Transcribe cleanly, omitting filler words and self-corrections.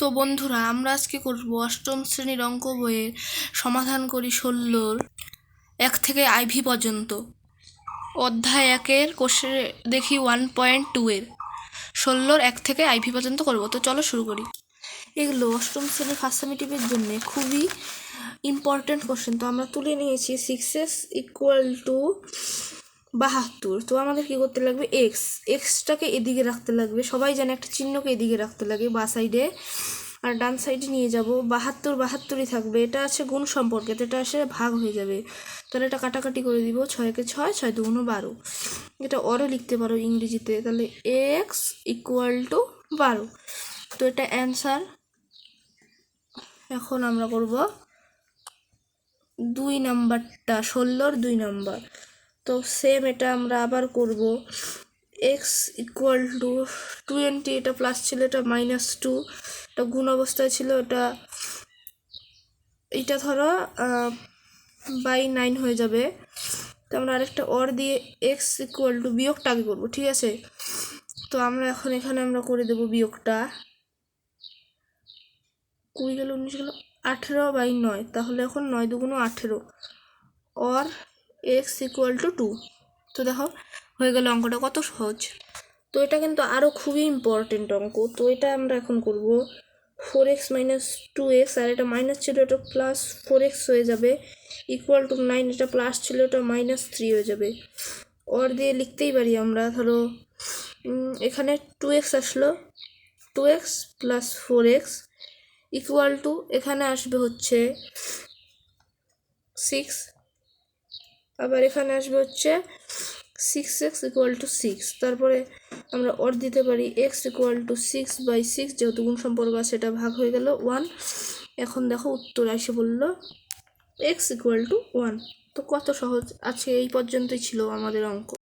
তো বন্ধুরা, আমরা আজকে করব অষ্টম শ্রেণীর অঙ্ক বইয়ের সমাধান করি 16-র 1 থেকে আইভি পর্যন্ত। অধ্যায় 1-এর কোশ্চেন দেখি 1.2-এর 16-র 1 থেকে আইভি পর্যন্ত করব। তো চলো শুরু করি। এগুলো অষ্টম শ্রেণী ফার্স্ট সামেটিভের জন্য খুবই ইম্পর্টেন্ট কোশ্চেন। তো আমরা তুলে নিয়েছি 6x = 72। তো আমাদের কী করতে লাগবে, এক্সটাকে এদিকে রাখতে লাগবে। সবাই জানে একটা চিহ্নকে এদিকে রাখতে লাগে বা সাইডে, আর ডান সাইডে নিয়ে যাব। 72 থাকবে। এটা আছে গুণ সম্পর্কে, তো এটা আসে ভাগ হয়ে যাবে। তাহলে এটা কাটাকাটি করে দিব। 6 × 6 = 6 × 2 = 12। এটা অরও লিখতে পারো ইংরেজিতে। তাহলে x = 12। তো এটা অ্যান্সার। এখন আমরা করব 2 নাম্বারটা, 16-র 2 নাম্বার। তো সেম এটা আমরা আবার করব। x = 20, এটা প্লাস ছিল, এটা -2, এটা গুণ অবস্থায় ছিল, এটা ধরো /9 হয়ে যাবে। তো আমরা আরেকটা অর দিয়ে x = বিয়োগটা আগে করবো, ঠিক আছে? তো আমরা এখন এখানে আমরা করে দেবো বিয়োগটা। 20 গেল 19 গেল 18/9, তাহলে এখন 9 × 2 = 18 অর x = 2। তো দেখো হয়ে গেল। অঙ্কটা কত সহজ। তো এটা কিন্তু আরও খুবই ইম্পর্টেন্ট অঙ্ক। তো এটা আমরা এখন করব 4x - 2x, আর এটা মাইনাস ছিল, এটা প্লাস 4x হয়ে যাবে, = 9, এটা প্লাস ছিল, এটা -3 হয়ে যাবে। অর দিয়ে লিখতেই পারি আমরা। ধরো এখানে 2x আসলো, 2x + 4x = এখানে আসবে হচ্ছে 6, আবার এখানে আসবে হচ্ছে 6x = 6। তারপরে আমরা অর দিতে পারি x = 6/6, যেহেতু গুণ সম্পর্ক আছে, এটা ভাগ হয়ে গেল 1। এখন দেখো উত্তর এসে বলল x = 1। তো কত সহজ আছে। এই পর্যন্তই ছিল আমাদের অঙ্ক।